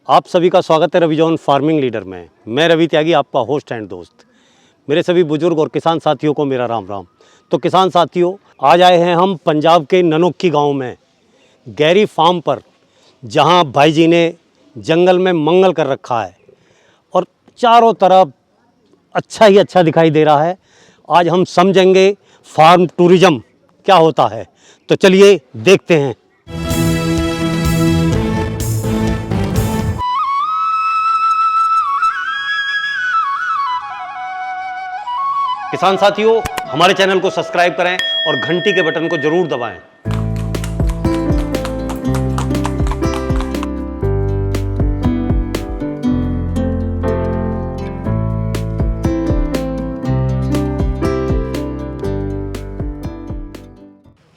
आप सभी का स्वागत है रविजॉन फार्मिंग लीडर में। मैं रवि त्यागी, आपका होस्ट एंड दोस्त। मेरे सभी बुजुर्ग और किसान साथियों को मेरा राम राम। तो किसान साथियों, आज आए हैं हम पंजाब के ननोक्की गांव में गैरी फार्म पर, जहां भाई जी ने जंगल में मंगल कर रखा है और चारों तरफ अच्छा ही अच्छा दिखाई दे रहा है। आज हम समझेंगे फार्म टूरिज्म क्या होता है। तो चलिए देखते हैं। किसान साथियों, हमारे चैनल को सब्सक्राइब करें और घंटी के बटन को जरूर दबाएं।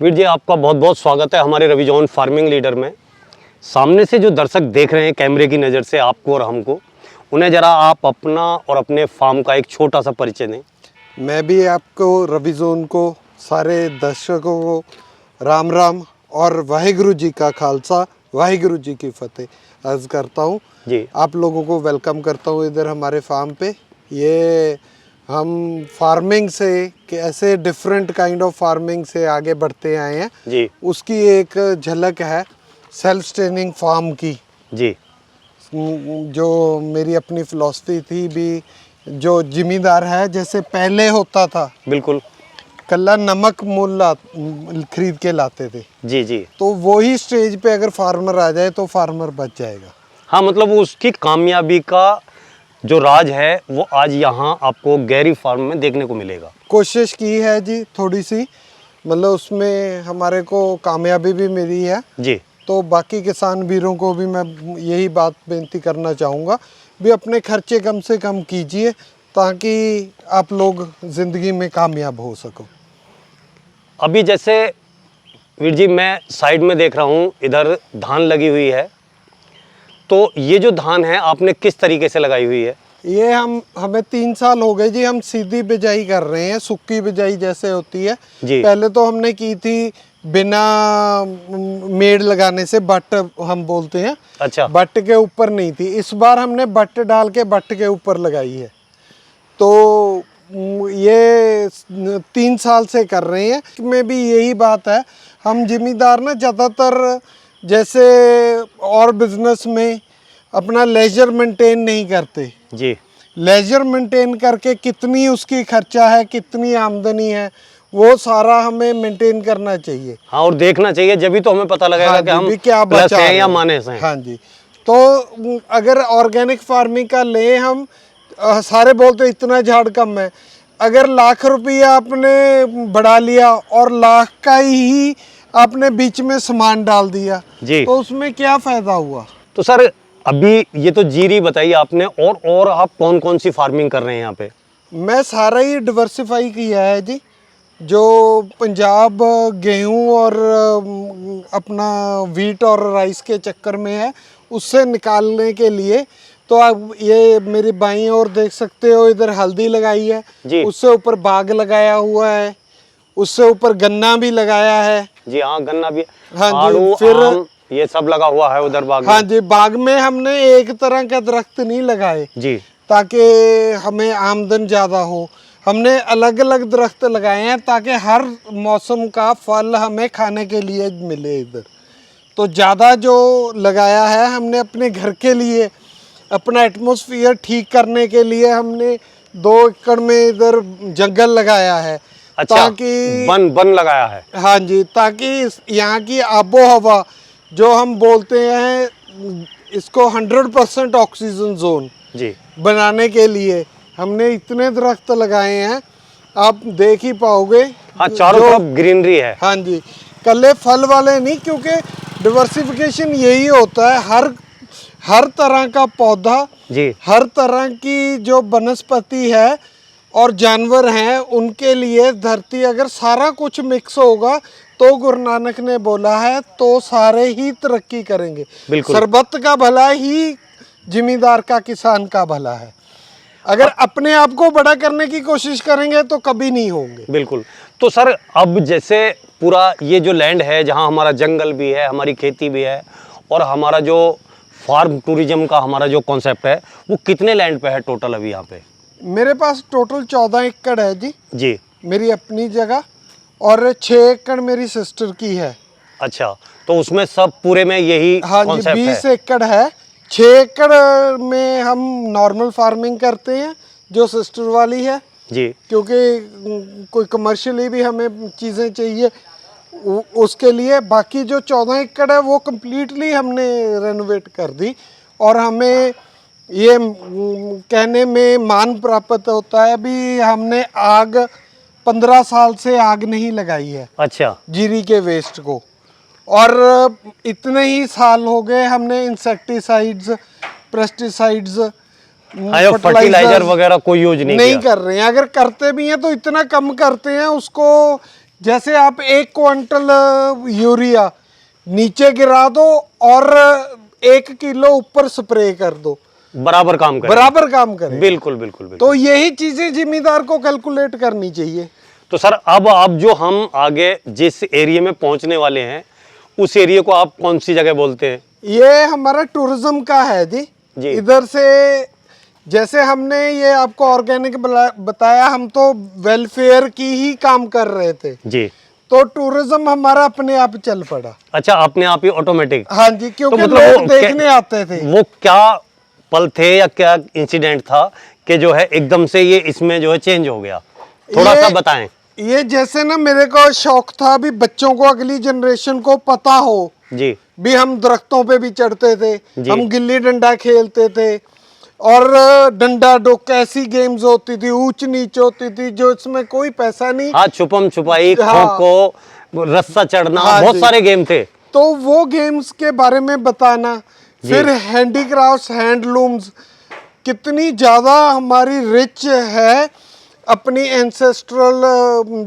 वीर जी, आपका बहुत बहुत स्वागत है हमारे रविजॉन फार्मिंग लीडर में। सामने से जो दर्शक देख रहे हैं कैमरे की नज़र से आपको और हमको, उन्हें ज़रा आप अपना और अपने फार्म का एक छोटा सा परिचय दें। मैं भी आपको रविजोन को, सारे दर्शकों को राम राम और वाहिगुरु जी का खालसा, वाहिगुरु जी की फतेह अर्ज करता हूँ जी। आप लोगों को वेलकम करता हूँ इधर हमारे फार्म पे। ये हम फार्मिंग से कैसे डिफरेंट काइंड ऑफ फार्मिंग से आगे बढ़ते आए हैं जी उसकी एक झलक है सेल्फ सस्टेनिंग फार्म की। जी जो मेरी अपनी फिलॉसफी थी भी, जो जिम्मेदार है जैसे पहले होता था, बिल्कुल। कल्ला नमक खरीद के लाते थे, जी जी। तो वही स्टेज पे अगर फार्मर आ जाए तो फार्मर बच जाएगा। हाँ, मतलब उसकी कामयाबी का जो राज है वो आज यहाँ आपको गैरी फार्म में देखने को मिलेगा। कोशिश की है जी थोड़ी सी, मतलब उसमें हमारे को कामयाबी भी मिली है जी। तो बाकी किसान वीरों को भी मैं यही बात बेनती करना चाहूँगा भी अपने खर्चे कम से कम कीजिए ताकि आप लोग ज़िंदगी में कामयाब हो सको। अभी जैसे वीर जी मैं साइड में देख रहा हूँ, इधर धान लगी हुई है, तो ये जो धान है आपने किस तरीके से लगाई हुई है? ये हमें 3 साल हो गए जी, हम सीधी बिजाई कर रहे हैं, सुक्की बिजाई जैसे होती है जी। पहले तो हमने की थी बिना मेड़ लगाने से, बट हम बोलते हैं। अच्छा। बट के ऊपर नहीं थी, इस बार हमने बट डाल के बट के ऊपर लगाई है। तो ये 3 साल से कर रहे हैं। में भी यही बात है, हम जिम्मेदार ना ज़्यादातर जैसे और बिजनेस में अपना लेजर मेंटेन नहीं करते जी। लेजर मेंटेन करके कितनी उसकी खर्चा है, कितनी आमदनी है, वो सारा हमें मेंटेन करना चाहिए। हाँ, और देखना चाहिए, जब तो हमें पता लगेगा कि हम क्या प्लस बचा हैं या माइनस हैं। हाँ जी। तो अगर ऑर्गेनिक फार्मिंग का ले हम, सारे बोलते इतना झाड़ कम है, अगर लाख रुपया आपने बढ़ा लिया और लाख का ही आपने बीच में सामान डाल दिया जी, तो उसमें क्या फायदा हुआ। तो सर अभी ये तो जीरी बताइए आपने, और आप कौन कौन सी फार्मिंग कर रहे हैं यहाँ पे? मैं सारा ही डिवर्सिफाई किया है जी। जो पंजाब गेहूं और अपना वीट और राइस के चक्कर में है, उससे निकालने के लिए तो आप ये मेरी बाईं ओर देख सकते हो, इधर हल्दी लगाई है जी। उससे ऊपर बाग लगाया हुआ है, उससे ऊपर गन्ना भी लगाया है। जी हाँ, गन्ना भी, हाँ जी। आड़ू, फिर आम, ये सब लगा हुआ है उधर बाग में। हाँ जी, बाग में हमने एक तरह का दरख्त नहीं लगाए जी, ताकि हमें आमदन ज़्यादा हो। हमने अलग अलग दरख्त लगाए हैं ताकि हर मौसम का फल हमें खाने के लिए मिले इधर। तो ज़्यादा जो लगाया है हमने अपने घर के लिए, अपना एटमॉस्फेयर ठीक करने के लिए हमने 2 एकड़ में इधर जंगल लगाया है। अच्छा, ताकि बन लगाया है। हाँ जी, ताकि यहाँ की आबो हवा जो हम बोलते हैं इसको 100% ऑक्सीजन जोन जी बनाने के लिए हमने इतने दरख्त लगाए हैं, आप देख ही पाओगे। हाँ, चारों तरफ ग्रीनरी है। हाँ जी, कल्ले फल वाले नहीं, क्योंकि डिवर्सिफिकेशन यही होता है, हर तरह का पौधा जी, हर तरह की जो वनस्पति है और जानवर हैं उनके लिए धरती अगर सारा कुछ मिक्स होगा तो गुरु नानक ने बोला है तो सारे ही तरक्की करेंगे। बिल्कुल। सरबत का भला ही जिम्मेदार का, किसान का भला है। अगर अपने आप को बड़ा करने की कोशिश करेंगे तो कभी नहीं होंगे। बिल्कुल। तो सर अब जैसे पूरा ये जो लैंड है, जहाँ हमारा जंगल भी है, हमारी खेती भी है और हमारा जो फार्म टूरिज्म का हमारा जो कॉन्सेप्ट है वो कितने लैंड पे है टोटल अभी यहाँ पे? मेरे पास टोटल 14 एकड़ है जी, जी। मेरी अपनी जगह, और 6 एकड़ मेरी सिस्टर की है। अच्छा, तो उसमें सब पूरे में यही हाँ जी, कॉन्सेप्ट 20 है? एकड़ है। 6 एकड़ में हम नॉर्मल फार्मिंग करते हैं जो सिस्टर वाली है, जी। क्योंकि कोई कमर्शियली भी हमें चीज़ें चाहिए उसके लिए। बाकी जो 14 एकड़ है वो कम्प्लीटली हमने रेनोवेट कर दी, और हमें ये कहने में मान प्राप्त होता है भी हमने आग 15 साल से आग नहीं लगाई है अच्छा। जीरी के वेस्ट को, और इतने ही साल हो गए हमने इंसेक्टिसाइड्स, पेस्टिसाइड्स, फर्टिलाइजर वगैरह कोई यूज नहीं नहीं किया? कर रहे हैं। अगर करते भी हैं तो इतना कम करते हैं उसको, जैसे आप 1 क्विंटल यूरिया नीचे गिरा दो और 1 किलो ऊपर स्प्रे कर दो, बराबर काम करे। बराबर काम करे। बिल्कुल बिल्कुल बिल्कुल। तो यही चीजें जिम्मेदार को कैलकुलेट करनी चाहिए। तो सर अब जो हम आगे जिस एरिया में पहुंचने वाले हैं उस एरिया को आप कौन सी जगह बोलते हैं? ये हमारा टूरिज्म का है जी। जी। इधर से जैसे हमने ये आपको ऑर्गेनिक बताया, हम तो वेलफेयर की ही काम कर रहे थे जी। तो टूरिज्म हमारा अपने आप चल पड़ा। अच्छा, अपने आप ही ऑटोमेटिक? हाँ जी, क्योंकि मतलब लोग देखने आते थे। वो क्या पल थे या क्या इंसिडेंट था कि जो है एकदम से ये इसमें जो है चेंज हो गया? थोड़ा सा बताएं। ये जैसे ना मेरे को शौक था भी बच्चों को, अगली जनरेशन को पता हो जी। भी हम दरख्तों पे भी चढ़ते थे, हम गिल्ली डंडा खेलते थे, और डंडा डोक ऐसी गेम्स होती थी, ऊंच नीच होती थी, जो इसमें कोई पैसा नहीं। हाँ, छुपम छुपाई, हाँ, खो-खो, रस्सा चढ़ना, हाँ बहुत जी, सारे गेम थे। तो वो गेम्स के बारे में बताना। फिर हैंडीक्राफ्ट्स, हैंडलूम्स कितनी ज़्यादा हमारी रिच है, अपनी एंसेस्ट्रल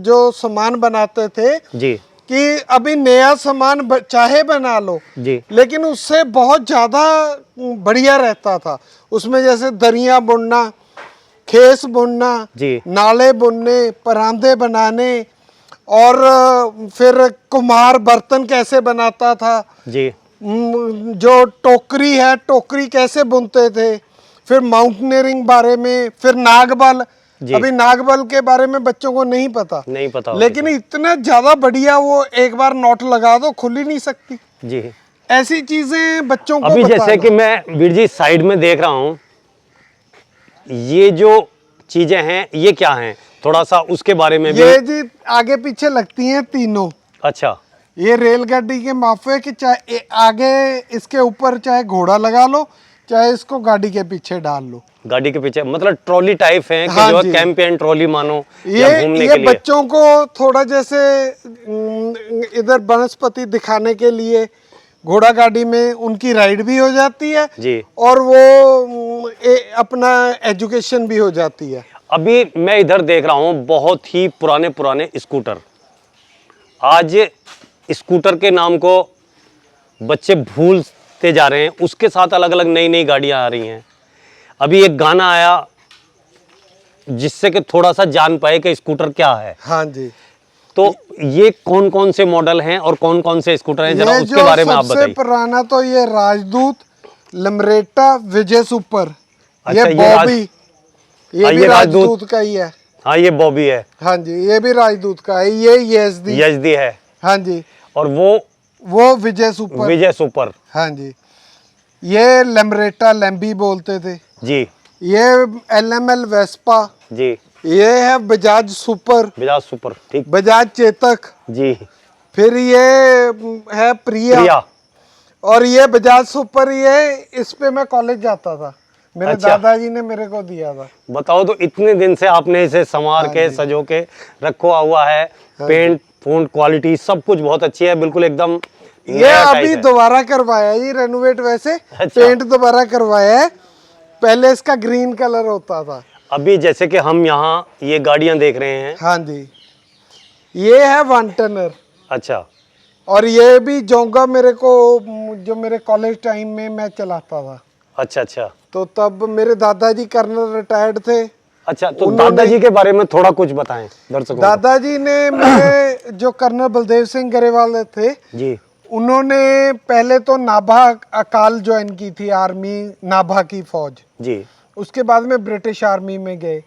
जो सामान बनाते थे जी। कि अभी नया सामान चाहे बना लो जी। लेकिन उससे बहुत ज़्यादा बढ़िया रहता था। उसमें जैसे दरियाँ बुनना, खेस बुनना, जी। नाले बुनने, परांदे बनाने, और फिर कुम्हार बर्तन कैसे बनाता था जी। जो टोकरी है, टोकरी कैसे बुनते थे, फिर माउंटेनियरिंग बारे में, फिर नागबल। अभी नागबल के बारे में बच्चों को नहीं पता, लेकिन इतना ज्यादा बढ़िया, वो एक बार नोट लगा दो खुल ही नहीं सकती जी। ऐसी चीजें बच्चों को अभी बताना। जैसे कि मैं वीर जी साइड में देख रहा हूँ, ये जो चीजें हैं ये क्या हैं, थोड़ा सा उसके बारे में भी। ये जी आगे पीछे लगती हैं तीनों। अच्छा। ये रेलगाड़ी के माफे कि चाहे आगे इसके ऊपर चाहे घोड़ा लगा लो, चाहे इसको गाड़ी के पीछे डाल लो। गाड़ी के पीछे मतलब ट्रॉली टाइप है कि हाँ जो जी। कैंपेन ट्रॉली मानो ये या घूमने के लिए। बच्चों को थोड़ा जैसे इधर बनस्पति दिखाने के लिए घोड़ा गाड़ी में उनकी राइड भी हो जाती है जी। और वो अपना एजुकेशन भी हो जाती है। अभी मैं इधर देख रहा हूँ बहुत ही पुराने पुराने स्कूटर। आज स्कूटर के नाम को बच्चे भूलते जा रहे हैं, उसके साथ अलग अलग नई नई गाड़ियां आ रही हैं। अभी एक गाना आया जिससे कि थोड़ा सा जान पाए कि स्कूटर क्या है। हाँ जी। तो ये कौन कौन से मॉडल हैं और कौन कौन से स्कूटर हैं, जरा उसके बारे में आप बताइए। सबसे पुराना तो ये राजदूत, लमरेटा, विजय सुपर। अच्छा, ये बॉबी, ये भी राजदूत का ही है। हाँ, ये बॉबी है। हाँ जी, ये भी राजदूत का है। ये यजदी है। हाँ जी। और वो विजय सुपर। हाँ जी। ये लमरेटा, लैम्बी बोलते थे जी। ये LML वेस्पा जी। ये है बजाज सुपर, ठीक। बजाज चेतक जी। फिर ये है प्रिया। और ये बजाज सुपर, ये इस पे मैं कॉलेज जाता था, मेरे दादाजी ने मेरे को दिया था। बताओ, तो इतने दिन से आपने इसे संवार के सजो के रखा हुआ है। पेंट फूंट क्वालिटी सब कुछ बहुत अच्छी है, बिल्कुल एकदम। ये अभी दोबारा करवाया ये रेनोवेट, वैसे पेंट दोबारा करवाया है, पहले इसका ग्रीन कलर होता था। अभी जैसे कि हम यहाँ ये गाड़ियां देख रहे हैं। हाँ जी, ये है 1 टनर। अच्छा। और ये भी जोंगा मेरे को, जो मेरे कॉलेज टाइम में मैं चलाता था। अच्छा अच्छा। तो तब मेरे दादाजी कर्नल रिटायर्ड थे। अच्छा, तो दादाजी के बारे में थोड़ा कुछ बताएं दर्शकों को। दादाजी ने मेरे जो कर्नल बलदेव सिंह गरेवाल थे जी, उन्होंने पहले तो नाभा अकाल ज्वाइन की थी, आर्मी नाभा की फौज। जी। उसके बाद में ब्रिटिश आर्मी में गए,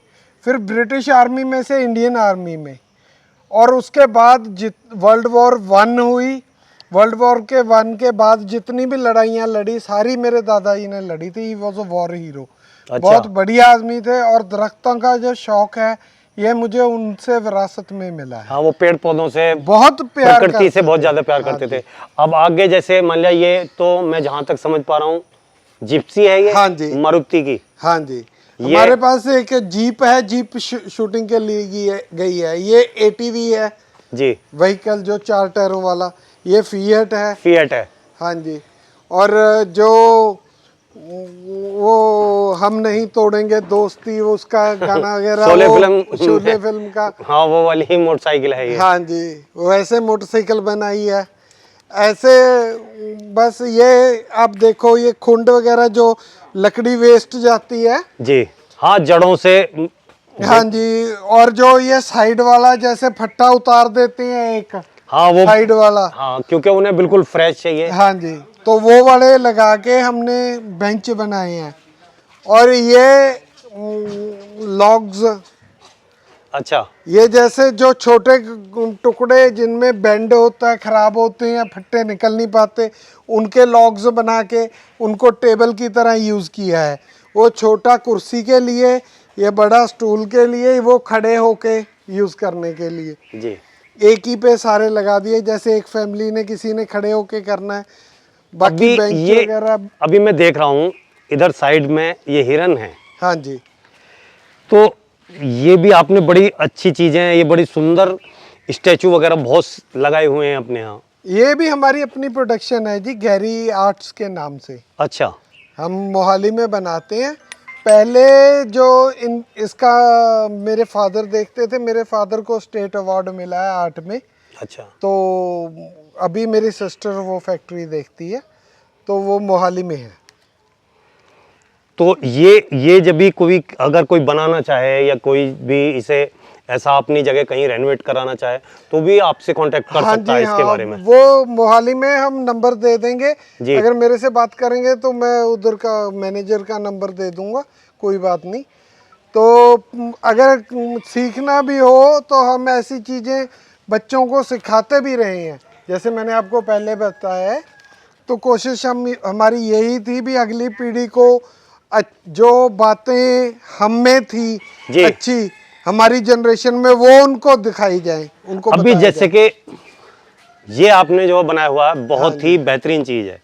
फिर ब्रिटिश आर्मी में से इंडियन आर्मी में, और उसके बाद वर्ल्ड वॉर 1 हुई। वर्ल्ड वॉर के 1 के बाद जितनी भी लड़ाइयाँ लड़ी सारी मेरे दादाजी ने लड़ी थी। He was a war hero. अच्छा। बहुत बढ़िया आदमी थे, और दरख्तों का जो शौक है ये मुझे उनसे विरासत में मिला है। हाँ, वो पेड़ पौधों से, बहुत प्यार प्रकृति से बहुत ज्यादा प्यार हाँ करते जी। थे। अब आगे जैसे मान लिया, ये तो मैं जहां तक समझ पा रहा हूँ जिप्सी है ये। हाँ जी। मारुति की। हाँ जी, हमारे पास एक जीप है, जीप शूटिंग के लिए गई है। ये एटीवी है जी। व्हीकल, जो 4 टायरों वाला। ये फिएट है। फिएट है। हाँ जी। और जो वो हम नहीं तोड़ेंगे दोस्ती, उसका गाना वगैरह, शोले वो फिल्म। शोले फिल्म का। हाँ, वो वाली ही मोटरसाइकिल है ये। हाँ जी, वैसे मोटरसाइकिल बनाई है ऐसे। बस ये आप देखो, ये खुंड वगैरह जो लकड़ी वेस्ट जाती है। जी। हाँ, जड़ों से। हाँ जी, और जो ये साइड वाला जैसे फट्टा उतार देते हैं एक, हाँ, वो साइड वाला। हाँ, क्योंकि उन्हें बिल्कुल फ्रेश चाहिए। हाँ जी, तो वो वाले लगा के हमने बेंच बनाए हैं। और ये लॉग्स, अच्छा। ये जैसे जो छोटे टुकड़े जिनमें बेंड होता है, खराब होते हैं, फट्टे निकल नहीं पाते, उनके लॉग्स बना के उनको टेबल की तरह यूज़ किया है। वो छोटा कुर्सी के लिए, ये बड़ा स्टूल के लिए, वो खड़े होके यूज़ करने के लिए। जी। एक ही पे सारे लगा दिए, जैसे एक फैमिली ने किसी ने खड़े होके करना है, बाकी अभी बेंच ये वगैरह। अभी मैं देख रहा हूँ इधर साइड में ये हिरन है। हाँ जी, तो ये भी आपने बड़ी अच्छी चीजें हैं, ये बड़ी सुंदर स्टैचू वगैरह बहुत लगाए हुए हैं अपने यहाँ। ये भी हमारी अपनी प्रोडक्शन है जी, गैरी आर्ट्स के नाम से। अच्छा। हम मोहाली में बनाते हैं। पहले जो इसका मेरे फादर देखते थे, मेरे फादर को स्टेट अवार्ड मिला है आर्ट में। अच्छा। तो अभी मेरी सिस्टर वो फैक्ट्री देखती है, तो वो मोहाली में है। तो ये जब भी कोई अगर कोई बनाना चाहे या कोई भी इसे ऐसा अपनी जगह कहीं रेनोवेट कराना चाहे तो भी आपसे कांटेक्ट कर सकता है इसके बारे में। वो मोहाली में हम नंबर दे देंगे जी। अगर मेरे से बात करेंगे तो मैं उधर का मैनेजर का नंबर दे दूंगा, कोई बात नहीं। तो अगर सीखना भी हो तो हम ऐसी चीज़ें बच्चों को सिखाते भी रहे हैं, जैसे मैंने आपको पहले बताया है। तो कोशिश हमारी यही थी भी अगली पीढ़ी को जो बातें हम में थी अच्छी हमारी जनरेशन में, वो उनको दिखाई जाए, उनको अभी जैसे कि ये आपने जो बनाया हुआ है बहुत ही बेहतरीन चीज है।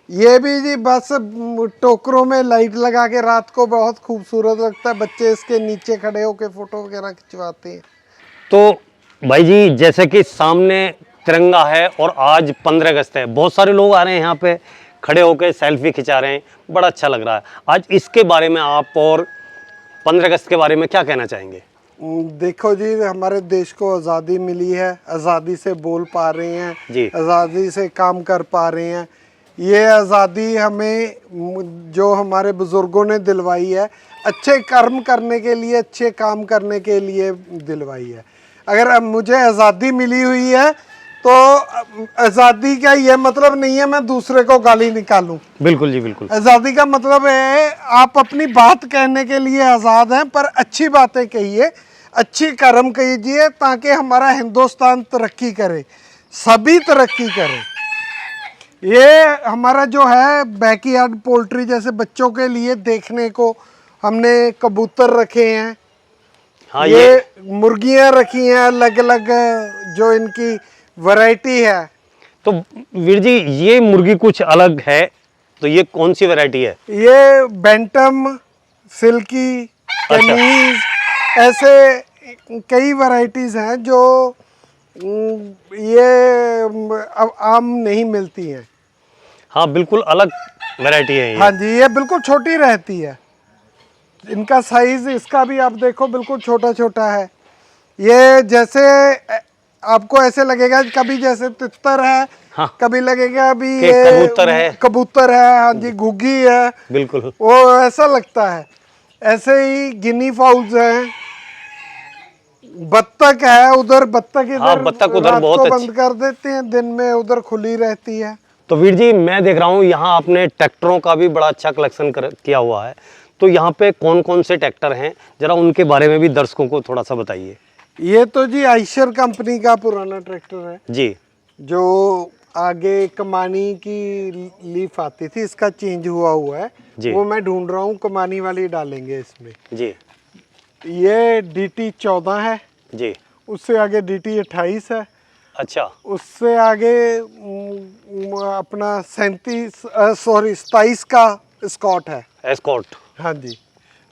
ये भी जी बस टोकरों में लाइट लगा के रात को बहुत खूबसूरत लगता है, बच्चे इसके नीचे खड़े होके फोटो वगैरह खिंचवाते हैं। तो भाई जी जैसे कि सामने तिरंगा है और आज 15 अगस्त है, बहुत सारे लोग आ रहे हैं यहाँ पे खड़े होकर सेल्फी खिंचा रहे हैं, बड़ा अच्छा लग रहा है। आज इसके बारे में आप और 15 अगस्त के बारे में क्या कहना चाहेंगे? देखो जी, हमारे देश को आज़ादी मिली है, आज़ादी से बोल पा रहे हैं जी, आज़ादी से काम कर पा रहे हैं। ये आज़ादी हमें जो हमारे बुज़ुर्गों ने दिलवाई है, अच्छे कर्म करने के लिए, अच्छे काम करने के लिए दिलवाई है। अगर अब मुझे आज़ादी मिली हुई है तो आज़ादी का ये मतलब नहीं है मैं दूसरे को गाली निकालूं। बिल्कुल जी बिल्कुल। आज़ादी का मतलब है आप अपनी बात कहने के लिए आज़ाद हैं, पर अच्छी बातें कहिए, अच्छी कर्म कीजिए ताकि हमारा हिंदुस्तान तरक्की करे, सभी तरक्की करें। ये हमारा जो है बैकयार्ड पोल्ट्री, जैसे बच्चों के लिए देखने को हमने कबूतर रखे हैं। हाँ, ये मुर्गियां रखी हैं अलग अलग, जो इनकी वैरायटी है। तो वीर जी ये मुर्गी कुछ अलग है, तो ये कौन सी वैरायटी है? ये बैंटम, सिल्की, कैनीज, ऐसे कई वैरायटीज हैं जो ये अब आम नहीं मिलती हैं। हाँ बिल्कुल अलग वैरायटी है ये। हाँ जी, ये बिल्कुल छोटी रहती है। इनका साइज इसका भी आप देखो बिल्कुल छोटा छोटा है। ये जैसे आपको ऐसे लगेगा कभी जैसे तितर है, हाँ, कभी लगेगा अभी कि ये कबूतर है। कबूतर है, हाँ जी, घुग्गी है, बिल्कुल वो ऐसा लगता है। ऐसे ही गिनी फाउल्स हैं, बत्तख है उधर, बत्तख इधर, हाँ, बत्तख उधर रात बहुत को अच्छी। बंद कर देते हैं, दिन में उधर खुली रहती है। तो वीर जी, मैं देख रहा हूँ यहाँ आपने ट्रैक्टरों का भी बड़ा अच्छा कलेक्शन किया हुआ है। तो यहाँ पे कौन कौन से ट्रैक्टर हैं, जरा उनके बारे में भी दर्शकों को थोड़ा सा बताइए। ये तो जी आइशर कंपनी का पुराना ट्रैक्टर है, जी जो आगे कमानी की लीफ आती थी, इसका चेंज हुआ है। जी। वो मैं ढूंढ रहा हूँ, कमानी वाली डालेंगे इसमें। जी ये DT 14 है, जी। उससे आगे DT 28 है, अच्छा उससे आगे अपना 27 का स्कॉट है। एस्कॉर्ट। हाँ जी।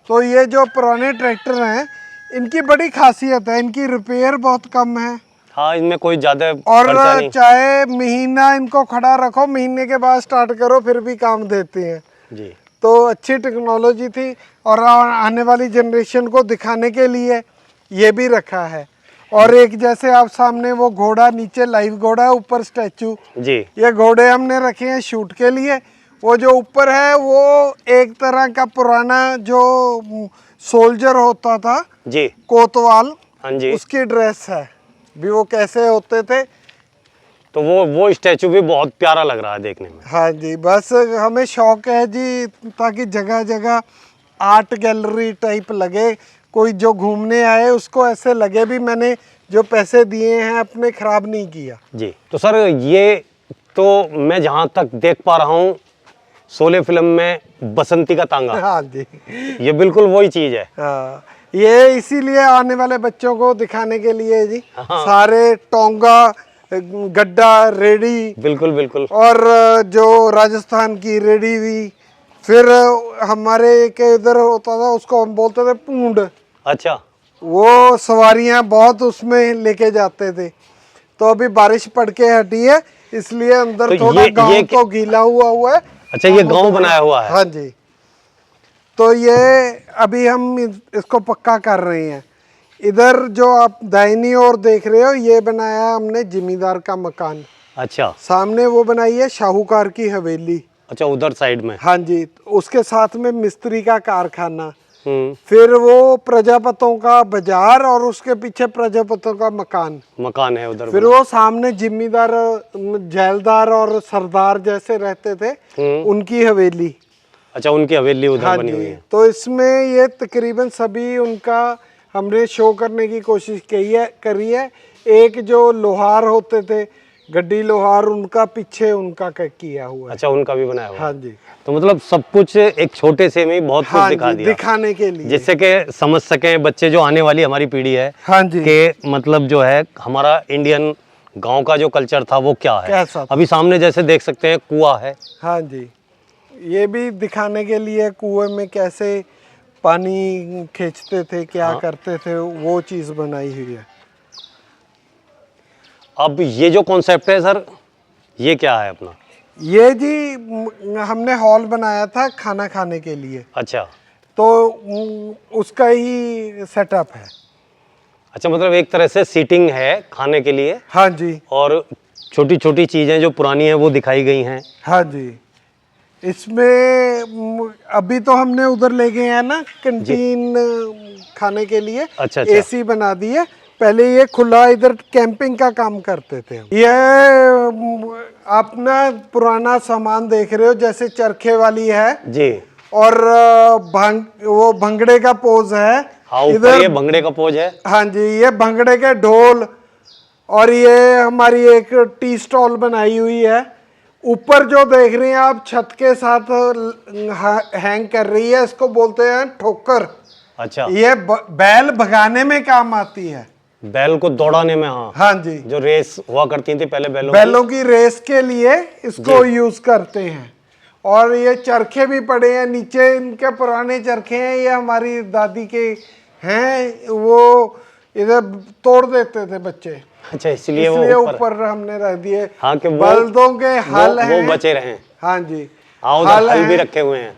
तो ये जो पुराने ट्रैक्टर हैं, इनकी बड़ी खासियत है, इनकी रिपेयर बहुत कम है, हाँ, इनमें कोई ज़्यादा और खर्चा नहीं। चाहे महीना इनको खड़ा रखो, महीने के बाद स्टार्ट करो, फिर भी काम देते हैं। जी तो अच्छी टेक्नोलॉजी थी, और आने वाली जनरेशन को दिखाने के लिए ये भी रखा है। और एक जैसे आप सामने वो घोड़ा, नीचे लाइव घोड़ा है, ऊपर स्टैचू। जी। ये घोड़े हमने रखे हैं शूट के लिए। वो जो ऊपर है वो एक तरह का पुराना जो सोल्जर होता था, जी। कोतवाल, हाँ जी। उसकी ड्रेस है भी, वो कैसे होते थे। तो वो स्टैचू भी बहुत प्यारा लग रहा है देखने में। हाँ जी, बस हमें शौक है जी, ताकि जगह जगह आर्ट गैलरी टाइप लगे, कोई जो घूमने आए उसको ऐसे लगे भी मैंने जो पैसे दिए हैं अपने खराब नहीं किया। जी। तो सर, ये तो मैं जहाँ तक देख पा रहा हूँ, शोले फिल्म में बसंती का तांगा, हाँ जी। ये बिल्कुल वही चीज़ है। हाँ, ये इसीलिए आने वाले बच्चों को दिखाने के लिए जी। हाँ। सारे टोंगा, गड्ढा, रेडी, बिल्कुल बिल्कुल। और जो राजस्थान की रेडी हुई, फिर हमारे के इधर होता था, उसको हम बोलते थे पूंड। अच्छा। वो सवारियां बहुत उसमें लेके जाते थे। तो अभी बारिश पड़ के हटी है, इसलिए अंदर तो थोड़ा गांव ये तो गीला हुआ है। अच्छा, ये गांव बनाया हुआ है। हाँ जी। तो ये अभी हम इसको पक्का कर रहे हैं। इधर जो आप दाहिनी ओर देख रहे हो, ये बनाया हमने जिमीदार का मकान। अच्छा। सामने वो बनाई है शाहूकार की हवेली। अच्छा, उधर साइड में। हाँ जी। उसके साथ में मिस्त्री का कारखाना, हम्म। फिर वो प्रजापतों का बाजार, और उसके पीछे प्रजापतों का मकान है उधर। फिर वो सामने जिम्मेदार, जैलदार और सरदार जैसे रहते थे, उनकी हवेली। अच्छा, उनकी हवेली उधर हाँ बनी जी। हुई है। तो इसमें ये तकरीबन सभी उनका हमने शो करने की कोशिश करी है। एक जो लोहार होते थे, गड्डी लोहार, उनका पीछे उनका किया हुआ है। अच्छा, उनका भी बनाया हुआ है। हाँ जी। तो मतलब सब कुछ एक छोटे से में ही बहुत कुछ हाँ दिखा जी, दिया, दिखाने के लिए, जिससे कि समझ सके बच्चे, जो आने वाली हमारी पीढ़ी है, हाँ जी, कि मतलब जो है हमारा इंडियन गांव का जो कल्चर था वो क्या है। कैसा था। अभी सामने जैसे देख सकते हैं कुआं है। हाँ जी। ये भी दिखाने के लिए कुएं में कैसे पानी खींचते थे, क्या हाँ। करते थे, वो चीज़ बनाई हुई है। अब ये जो कॉन्सेप्ट है सर, ये क्या है अपना? ये जी हमने हॉल बनाया था खाना खाने के लिए, अच्छा। तो उसका ही सेटअप है। अच्छा, मतलब एक तरह से सीटिंग है खाने के लिए। हाँ जी। और छोटी छोटी चीज़ें जो पुरानी हैं वो दिखाई गई हैं। हाँ जी। इसमें अभी तो हमने उधर ले गए हैं ना कैंटीन खाने के लिए। अच्छा अच्छा। एसी बना दी है। पहले ये खुला इधर कैंपिंग का काम करते थे हम। ये अपना पुराना सामान देख रहे हो, जैसे चरखे वाली है जी। और वो भंगड़े का पोज है। हाँ, ऊपर ये भंगड़े का पोज है। हाँ जी, ये भंगड़े के ढोल, और ये हमारी एक टी स्टॉल बनाई हुई है। ऊपर जो देख रहे हैं आप, छत के साथ हैंग कर रही है, इसको बोलते हैं ठोकर। अच्छा। ये बैल भगाने में काम आती है, बैल को दौड़ाने में। हाँ हाँ जी, जो रेस हुआ करती थी पहले बैलों की रेस के लिए इसको यूज करते हैं। और ये चरखे भी पड़े हैं नीचे, इनके पुराने चरखे हैं, ये हमारी दादी के हैं, वो इधर तोड़ देते थे बच्चे। अच्छा, इसलिए इसलिए वो ऊपर हमने रख दिए। हाँ, कि बलदों के हल हैं, वो बचे रहे। हाँ जी। हाँ, उधर हल भी रखे हुए हैं।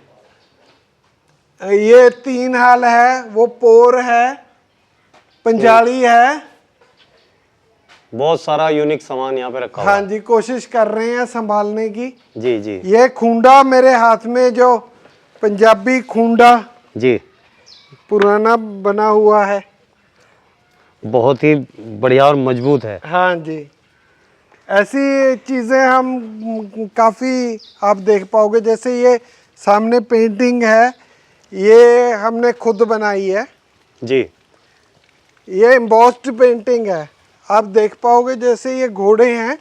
ये 3 हल है, वो पोर है, पंजाली है। बहुत सारा यूनिक सामान यहाँ पे रखा हुआ हाँ है। जी, कोशिश कर रहे हैं संभालने की। जी जी ये खूंडा मेरे हाथ में, जो पंजाबी खूंडा जी। पुराना बना हुआ है, बहुत ही बढ़िया और मजबूत है। हाँ जी, ऐसी चीज़ें हम काफ़ी आप देख पाओगे। जैसे ये सामने पेंटिंग है, ये हमने खुद बनाई है। जी। ये एम्बॉस्ड पेंटिंग है, आप देख पाओगे। जैसे ये घोड़े हैं,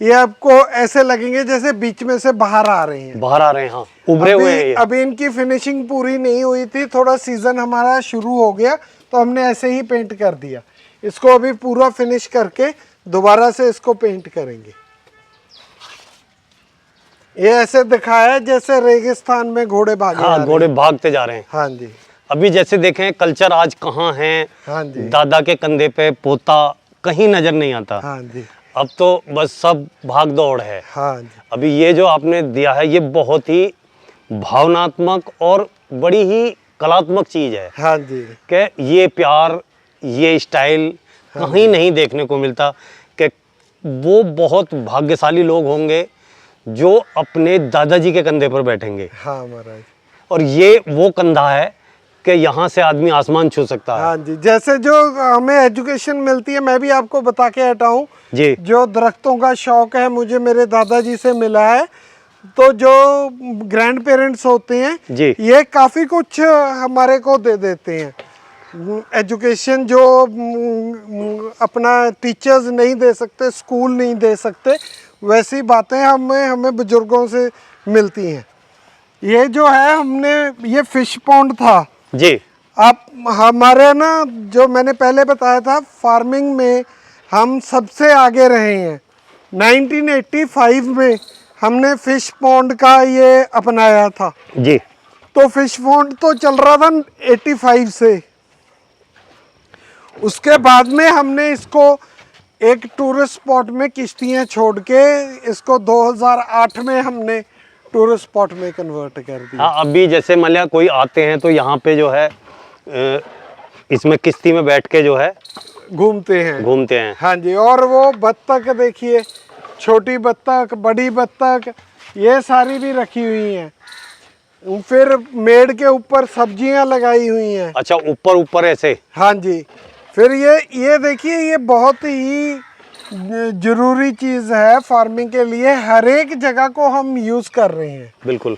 ये आपको ऐसे लगेंगे जैसे बीच में से बाहर आ रहे हैं, बाहर आ रहे हैं। हाँ, उभरे हुए हैं ये। अभी इनकी फिनिशिंग पूरी नहीं हुई थी, थोड़ा सीजन हमारा शुरू हो गया तो हमने ऐसे ही पेंट कर दिया। इसको अभी पूरा फिनिश करके दोबारा से इसको पेंट करेंगे। ये ऐसे दिखाया है जैसे रेगिस्तान में घोड़े भागे आ हाँ, रहे घोड़े हैं। भागते जा रहे हैं। हाँ जी, अभी जैसे देखें कल्चर आज कहाँ है, हाँ जी, दादा के कंधे पे पोता कहीं नजर नहीं आता। हाँ जी, अब तो बस सब भाग दौड़ है। हाँ जी, अभी ये जो आपने दिया है ये बहुत ही भावनात्मक और बड़ी ही कलात्मक चीज है हाँ जी, कि ये प्यार, ये स्टाइल कहीं नहीं देखने को मिलता। कि वो बहुत भाग्यशाली लोग होंगे जो अपने दादाजी के कंधे पर बैठेंगे। हाँ महाराज। और ये वो कंधा है कि यहाँ से आदमी आसमान छू सकता है। हाँ जी, जैसे जो हमें एजुकेशन मिलती है, मैं भी आपको बता के हटा हूँ। जी। जो दरख्तों का शौक है मुझे मेरे दादाजी से मिला है। तो जो ग्रैंड पेरेंट्स होते हैं जी। ये काफ़ी कुछ हमारे को दे देते हैं। एजुकेशन जो अपना टीचर्स नहीं दे सकते, स्कूल नहीं दे सकते, वैसी बातें हमें बुजुर्गों से मिलती हैं। ये जो है हमने, ये फिश पॉन्ड था जी। आप हमारे ना, जो मैंने पहले बताया था, फार्मिंग में हम सबसे आगे रहे हैं। 1985 में हमने फिश पॉन्ड का ये अपनाया था। जी। तो फिश पॉन्ड तो चल रहा था 85 से। उसके बाद में हमने इसको एक टूरिस्ट स्पॉट में किश्तियाँ छोड़ के इसको 2008 में हमने टूरिस्ट स्पॉट में कन्वर्ट कर दिया। हाँ, अभी जैसे मान लिया कोई आते हैं तो यहाँ पे जो है इसमें किश्ती में बैठ के जो है घूमते हैं। हाँ जी, और वो बत्तख देखिए, छोटी बत्तख, बड़ी बत्तख, ये सारी भी रखी हुई हैं। फिर मेड़ के ऊपर सब्जियां लगाई हुई हैं। अच्छा, ऊपर ऊपर ऐसे। हाँ जी, फिर ये देखिए, ये बहुत ही जरूरी चीज़ है फार्मिंग के लिए। हर एक जगह को हम यूज़ कर रहे हैं। बिल्कुल।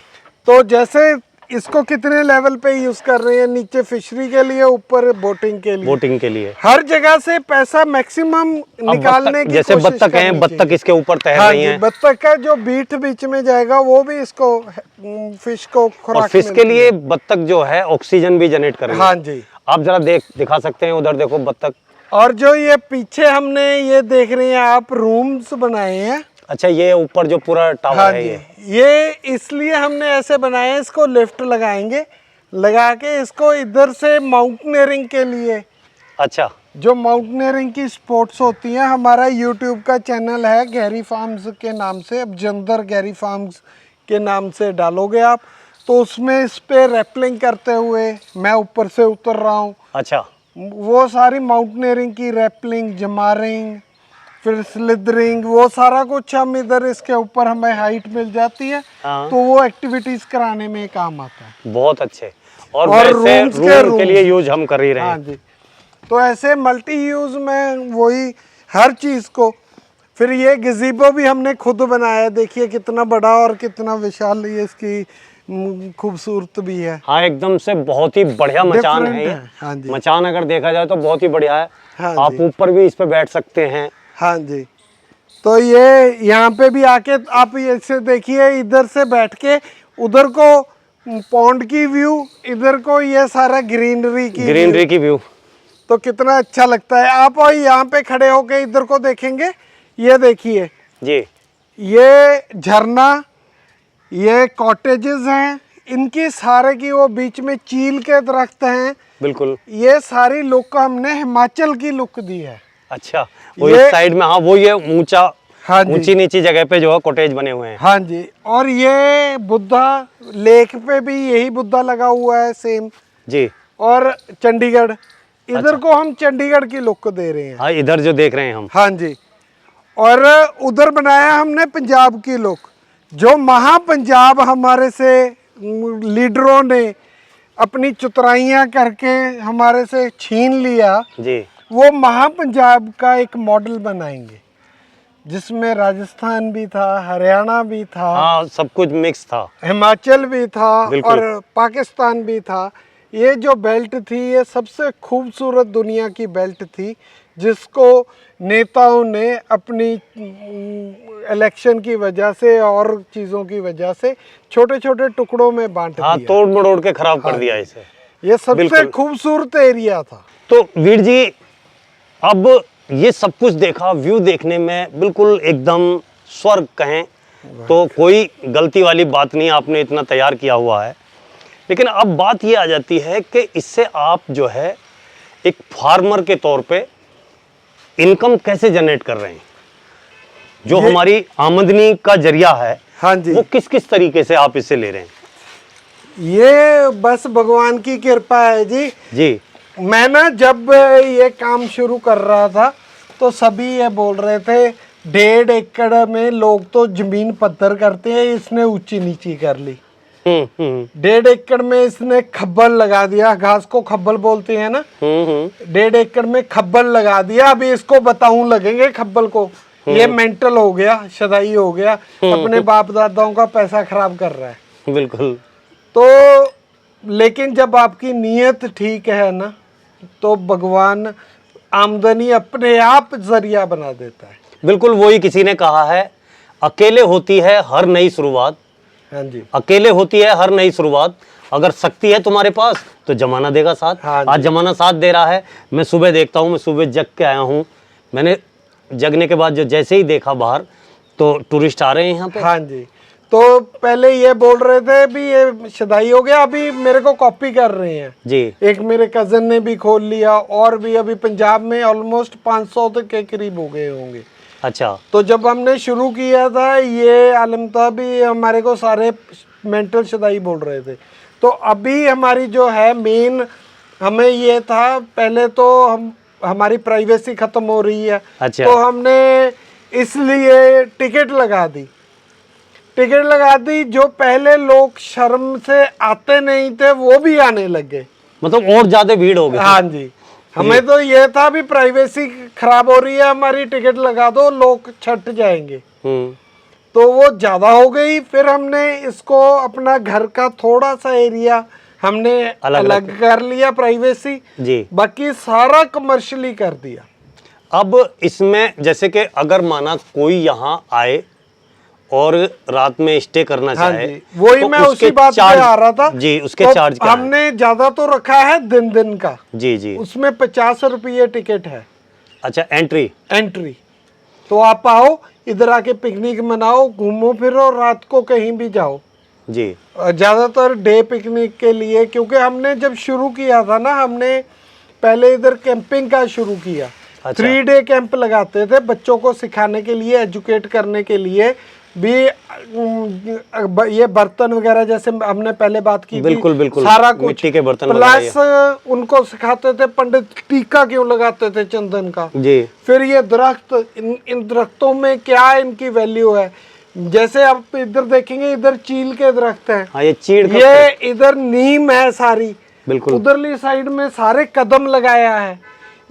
तो जैसे इसको कितने लेवल पे यूज़ कर रहे हैं, नीचे फिशरी के लिए, ऊपर बोटिंग के लिए। बोटिंग के लिए हर जगह से पैसा मैक्सिमम निकालने की जैसे कोशिश बत्तख हैं, करनी बत्तख चाहिए। इसके ऊपर तैर हाँ रही जी, हैं। बत्तख का जो बीट बीच में जाएगा वो भी इसको, फिश को और खुराक फिश के मिलती लिए है। बत्तख जो है ऑक्सीजन भी जनरेट कर रही है। हाँ जी, आप जरा दिखा सकते हैं, उधर देखो बत्तख। और जो ये पीछे हमने ये देख रहे हैं आप, रूम्स बनाए हैं। अच्छा, ये ऊपर जो पूरा टावर हाँ है जी, ये इसलिए हमने ऐसे बनाए हैं, इसको लिफ्ट लगाएंगे, लगा के इसको इधर से माउंटेनियरिंग के लिए। अच्छा। जो माउंटेनियरिंग की स्पोर्ट्स होती हैं, हमारा यूट्यूब का चैनल है गैरी फार्म्स के नाम से, अब जंदर गैरी फार्म्स के नाम से डालोगे आप तो उसमें इस पे रैपलिंग करते हुए मैं ऊपर से उतर रहा हूँ। अच्छा। वो सारी माउंटेनियरिंग की रैपलिंग, जमारिंग, फिर स्लिदरिंग, वो सारा कुछ हम इधर इसके ऊपर हमें हाइट मिल जाती है। हाँ। तो वो एक्टिविटीज कराने में काम आता है। बहुत अच्छे। और वैसे रूम्स रूम के लिए यूज हम कर ही रहे हैं। हाँ जी, तो ऐसे मल्टी यूज में वही हर चीज़ को। फिर ये गज़ीबो भी हमने खुद बनाया, देखिए कितना बड़ा और कितना विशाल ये इसकी खूबसूरत भी है। हाँ, एकदम से बहुत ही बढ़िया मचान Different है ये। है। हाँ जी, मचान अगर देखा जाए तो बहुत ही बढ़िया है। हाँ आप जी, ऊपर भी इस पे बैठ सकते हैं। हाँ जी। तो ये यहाँ पे भी आके आप ऐसे देखिए, इधर से बैठ के उधर को पॉन्ड की व्यू, इधर को ये सारा ग्रीनरी की व्यू। तो कितना अच्छा लगता है। आप और यहाँ पे खड़े होके इधर को देखेंगे, ये देखिए जी। ये झरना, ये कॉटेजेस हैं, इनकी सारे की वो बीच में चील के दरख्त हैं। बिल्कुल। ये सारी लुक हमने हिमाचल की लुक दी है। अच्छा, वो इस साइड में, हाँ, वो ये ऊंचा, हाँ जी, ऊंची नीची जगह पे जो है कॉटेज बने हुए हैं। हाँ जी। और ये बुद्धा लेक पे भी यही बुद्धा लगा हुआ है सेम जी। और चंडीगढ़, इधर को हम चंडीगढ़ की लुक दे रहे हैं। हाँ, इधर जो देख रहे हैं हम। हाँ जी। और उधर बनाया हमने पंजाब की लुक, जो महापंजाब हमारे से लीडरों ने अपनी चतुराइयाँ करके हमारे से छीन लिया। जी। वो महापंजाब का एक मॉडल बनाएंगे जिसमें राजस्थान भी था, हरियाणा भी था, हाँ, सब कुछ मिक्स था। हिमाचल भी था बिल्कुल। और पाकिस्तान भी था। ये जो बेल्ट थी ये सबसे खूबसूरत दुनिया की बेल्ट थी, जिसको नेताओं ने अपनी इलेक्शन की वजह से और चीज़ों की वजह से छोटे छोटे टुकड़ों में बांट हाँ, दिया। तोड़ मरोड़ के खराब कर हाँ दिया जी। इसे। ये सबसे बिल्कुल। खूबसूरत एरिया था। तो वीर जी, अब ये सब कुछ देखा, व्यू देखने में बिल्कुल एकदम स्वर्ग कहें तो कोई गलती वाली बात नहीं, आपने इतना तैयार किया हुआ है। लेकिन अब बात ये आ जाती है कि इससे आप जो है एक फार्मर के तौर पे इनकम कैसे जनरेट कर रहे हैं? जो हमारी आमदनी का जरिया है, हाँ जी, वो किस किस तरीके से आप इससे ले रहे हैं? ये बस भगवान की कृपा है जी। जी। मैं ना जब ये काम शुरू कर रहा था तो सभी ये बोल रहे थे 1.5 एकड़ में लोग तो जमीन पत्थर करते हैं, इसने ऊंची नीची कर ली। 1.5 एकड़ में इसने खब्बल लगा दिया, घास को खब्बल बोलते हैं ना। 1.5 एकड़ में खब्बल लगा दिया, अभी इसको बताऊं लगेंगे खब्बल को। ये मेंटल हो गया, शदाई हो गया, अपने बाप दादाओं का पैसा खराब कर रहा है। बिल्कुल। तो लेकिन जब आपकी नीयत ठीक है ना, तो भगवान आमदनी अपने आप जरिया बना देता है। बिल्कुल, वही किसी ने कहा है, अकेले होती है हर नई शुरुआत। हाँ जी, अकेले होती है हर नई शुरुआत। अगर शक्ति है तुम्हारे पास तो जमाना देगा साथ। हाँ जी। आज जमाना साथ दे रहा है। मैं सुबह देखता हूँ, मैं सुबह जग के आया हूँ, मैंने जगने के बाद जो जैसे ही देखा बाहर, तो टूरिस्ट आ रहे हैं यहाँ पे। हाँ जी। तो पहले ये बोल रहे थे भी ये शदाई हो गया, अभी मेरे को कॉपी कर रहे हैं जी। एक मेरे कजन ने भी खोल लिया, और भी अभी पंजाब में ऑलमोस्ट 500 तक के करीब हो गए होंगे। अच्छा। तो जब हमने शुरू किया था ये आलम था भी, हमारे को सारे मेंटल शदाई बोल रहे थे। तो अभी हमारी जो है मेन, हमें ये था पहले तो हमारी प्राइवेसी खत्म हो रही है। अच्छा। तो हमने इसलिए टिकट लगा दी। जो पहले लोग शर्म से आते नहीं थे वो भी आने लग गए, मतलब और ज्यादा भीड़ हो गई। हाँ जी। हमें तो ये था भी प्राइवेसी खराब हो रही है हमारी, टिकट लगा दो, लोग छट जाएंगे। तो वो ज्यादा हो गई। फिर हमने इसको अपना घर का थोड़ा सा एरिया हमने अलग कर लिया, प्राइवेसी जी। बाकी सारा कमर्शियली कर दिया। अब इसमें जैसे कि अगर माना कोई यहाँ आए और रात में स्टे करना चाहे, जी, वही तो मैं उसके उसी बात पे आ रहा था जी। उसके तो चार्ज क्या हमने ज्यादा तो रखा है दिन का। जी जी। उसमें 50 रुपये टिकट है। अच्छा, एंट्री। तो आप आओ, इधर आके पिकनिक मनाओ, घूमो फिरो, रात को कहीं भी जाओ जी। ज्यादातर डे पिकनिक के लिए, क्योंकि हमने जब शुरू किया था ना, हमने पहले इधर कैंपिंग का शुरू किया। अच्छा। 3 डे कैंप लगाते थे बच्चों को सिखाने के लिए, एजुकेट करने के लिए भी। ये बर्तन वगैरह जैसे हमने पहले बात की बिल्कुल थी, बिल्कुल, सारा कुछ मिट्टी के बर्तन प्लस उनको सिखाते थे पंडित टीका क्यों लगाते थे चंदन का। जी। फिर ये दरख्त, इन दरख्तों में क्या इनकी वैल्यू है। जैसे आप इधर देखेंगे, इधर चील के दरख्त हैं। हाँ, ये चीड़ का, ये इधर नीम है सारी, बिल्कुल। उधरली साइड में सारे कदम लगाया है।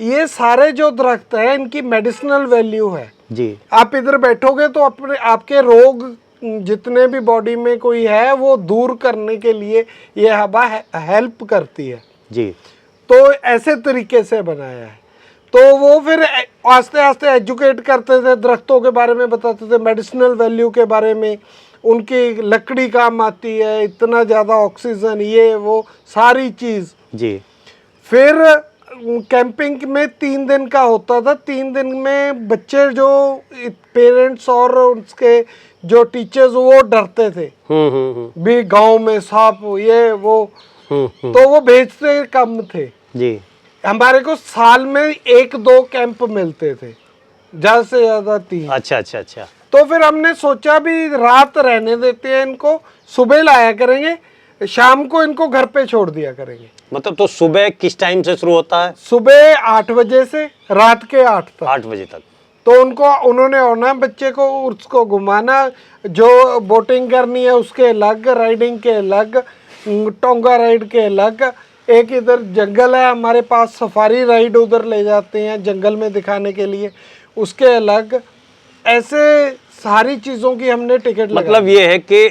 ये सारे जो दरख्त है इनकी मेडिसिनल वैल्यू है जी। आप इधर बैठोगे तो अपने आपके रोग जितने भी बॉडी में कोई है वो दूर करने के लिए ये हवा हेल्प करती है जी। तो ऐसे तरीके से बनाया है। तो वो फिर आस्ते आस्ते एजुकेट करते थे, दरख्तों के बारे में बताते थे, मेडिसिनल वैल्यू के बारे में, उनकी लकड़ी काम आती है, इतना ज़्यादा ऑक्सीजन, ये वो सारी चीज़ जी। फिर कैंपिंग में 3 दिन का होता था। 3 दिन में बच्चे जो पेरेंट्स और उसके जो टीचर्स वो डरते थे भी गांव में सांप ये वो, तो वो भेजते कम थे जी। हमारे को साल में 1-2 कैंप मिलते थे, ज्यादा से ज्यादा 3। अच्छा अच्छा अच्छा। तो फिर हमने सोचा भी रात रहने देते हैं इनको, सुबह लाया करेंगे, शाम को इनको घर पे छोड़ दिया करेंगे। मतलब तो सुबह किस टाइम से शुरू होता है? सुबह 8 बजे से रात के 8 तक। 8 बजे तक। तो उन्होंने होना बच्चे को, उसको घुमाना, जो बोटिंग करनी है उसके अलग, राइडिंग के अलग, टोंगा राइड के अलग, एक इधर जंगल है हमारे पास, सफारी राइड उधर ले जाते हैं जंगल में दिखाने के लिए, उसके अलग। ऐसे सारी चीज़ों की हमने टिकट मतलब ये है कि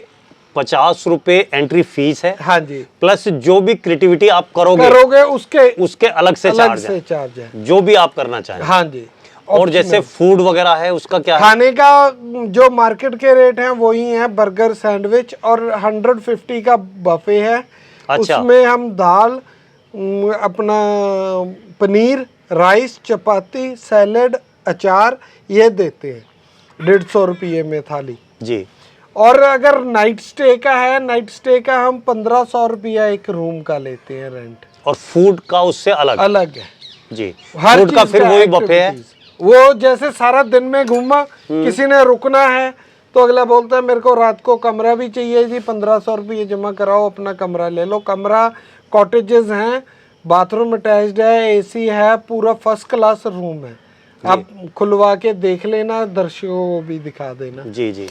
50 रुपए एंट्री फीस है, हाँ जी, प्लस जो भी क्रिएटिविटी आप करोगे उसके अलग से चार्ज है, जो भी आप करना चाहें। हाँ जी। और जैसे फूड वगैरह है उसका क्या है? खाने का जो मार्केट के रेट हैं वही है, बर्गर सैंडविच, और 150 का बफे है। अच्छा। उसमें हम दाल, अपना पनीर, राइस, चपाती, सैलेड, अचार ये देते हैं 150 रुपये में थाली जी। और अगर नाइट स्टे का है, नाइट स्टे का हम 1500 रुपया एक रूम का लेते हैं रेंट। और फूड का उससे अलग अलग है जी। हर फूड का चीज़ फिर वही बफे है। एक्टिविटीज। वो जैसे सारा दिन में घूमा, किसी ने रुकना है तो अगला बोलता है मेरे को रात को कमरा भी चाहिए जी, 1500 रुपये जमा कराओ, अपना कमरा ले लो। कमरा कॉटेजेस हैं, बाथरूम अटैच्ड है, एसी है, पूरा फर्स्ट क्लास रूम है। आप खुलवा के देख लेना, दर्शकों को भी दिखा देना। जी जी।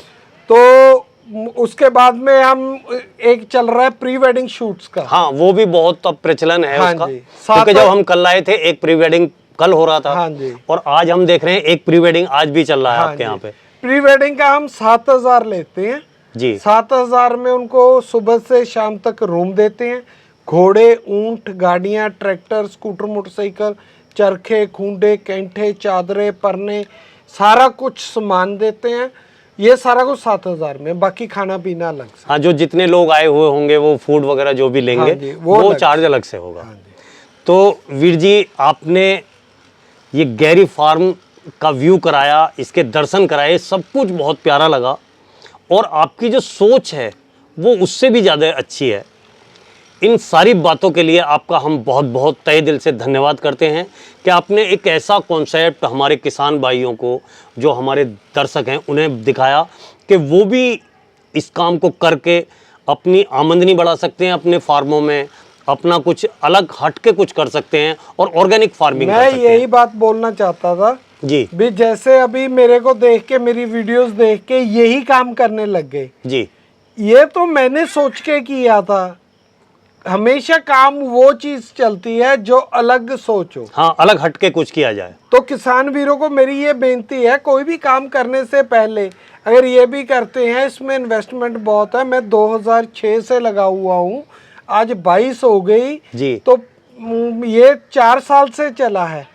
तो उसके बाद में हम एक चल रहा है प्री वेडिंग शूट्स का। हाँ, वो भी बहुत अब प्रचलन है हाँ उसका, जी। क्योंकि जब हम कल आए थे एक प्री वेडिंग कल हो रहा था। हाँ जी। और आज हम देख रहे हैं एक प्री वेडिंग आज भी चल रहा है आपके यहाँ पे। प्री वेडिंग का हम 7000 लेते हैं जी। 7000 में उनको सुबह से शाम तक रूम देते हैं। घोड़े, ऊंट, गाड़ियां, ट्रैक्टर, स्कूटर, मोटरसाइकिल, चरखे, खूंटे, कैंठे, चादरें, परने, सारा कुछ सामान देते हैं। ये सारा कुछ 7000 में, बाकी खाना पीना अलग से। हाँ, जो जितने लोग आए हुए होंगे वो फूड वगैरह जो भी लेंगे, हाँ जी, वो चार्ज अलग से होगा। हाँ जी। तो वीर जी, आपने ये गैरी फार्म का व्यू कराया, इसके दर्शन कराए, सब कुछ बहुत प्यारा लगा। और आपकी जो सोच है वो उससे भी ज़्यादा अच्छी है। इन सारी बातों के लिए आपका हम बहुत बहुत तहे दिल से धन्यवाद करते हैं कि आपने एक ऐसा कॉन्सेप्ट हमारे किसान भाइयों को, जो हमारे दर्शक हैं, उन्हें दिखाया कि वो भी इस काम को करके अपनी आमदनी बढ़ा सकते हैं, अपने फार्मों में अपना कुछ अलग हट के कुछ कर सकते हैं और ऑर्गेनिक फार्मिंग कर सकते हैं। मैं यही बात बोलना चाहता था जी भी, जैसे अभी मेरे को देख के, मेरी वीडियोस देख के यही काम करने लग गए जी। ये तो मैंने सोच के किया था। हमेशा काम वो चीज चलती है जो अलग सोचो। हाँ, अलग हट के कुछ किया जाए। तो किसान वीरों को मेरी ये बेनती है, कोई भी काम करने से पहले अगर ये भी करते हैं, इसमें इन्वेस्टमेंट बहुत है। मैं 2006 से लगा हुआ हूँ, आज 22 हो गई जी। तो ये 4 साल से चला है।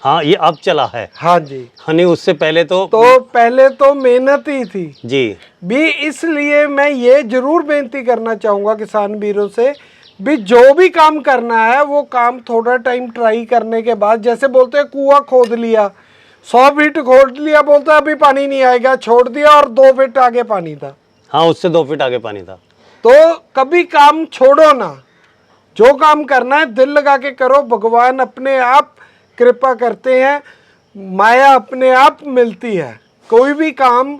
हाँ, ये अब चला है। हाँ जी। हनी उससे पहले तो पहले तो मेहनत ही थी जी भी। इसलिए मैं ये जरूर बेनती करना चाहूँगा किसान वीरों से भी, जो भी काम करना है वो काम थोड़ा टाइम ट्राई करने के बाद, जैसे बोलते हैं कुआं खोद लिया, 100 फीट खोद लिया, बोलता है अभी पानी नहीं आएगा, छोड़ दिया और 2 फीट आगे पानी था। हाँ, उससे 2 फीट आगे पानी था। तो कभी काम छोड़ो ना, जो काम करना है दिल लगा के करो। भगवान अपने आप कृपा करते हैं, माया अपने आप मिलती है। कोई भी काम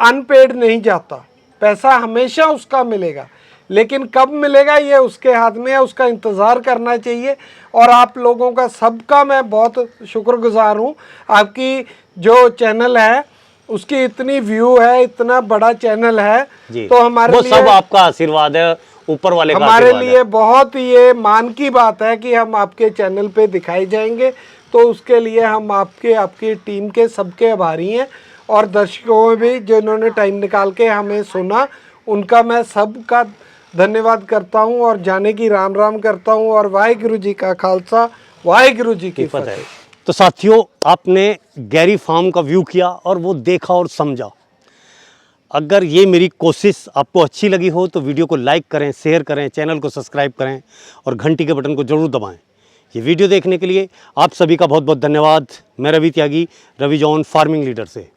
अनपेड नहीं जाता, पैसा हमेशा उसका मिलेगा, लेकिन कब मिलेगा ये उसके हाथ में है, उसका इंतज़ार करना चाहिए। और आप लोगों का सबका मैं बहुत शुक्रगुजार हूँ। आपकी जो चैनल है उसकी इतनी व्यू है, इतना बड़ा चैनल है, तो हमारे लिए सब आपका आशीर्वाद है, ऊपर वाले का हमारे आशीर्वाद लिए बहुत ये मान की बात है कि हम आपके चैनल पे दिखाई जाएंगे। तो उसके लिए हम आपकी टीम के सबके आभारी हैं, और दर्शकों भी जिन्होंने टाइम निकाल के हमें सुना, उनका मैं सबका धन्यवाद करता हूं और जाने की राम राम करता हूं। और वाहिगुरु जी का खालसा, वाहिगुरु जी की फतेह। तो साथियों, आपने गैरी फार्म का व्यू किया और वो देखा और समझा। अगर ये मेरी कोशिश आपको अच्छी लगी हो तो वीडियो को लाइक करें, शेयर करें, चैनल को सब्सक्राइब करें और घंटी के बटन को जरूर दबाएं। ये वीडियो देखने के लिए आप सभी का बहुत बहुत धन्यवाद। मैं रवि त्यागी, रवि जॉन फार्मिंग लीडर से।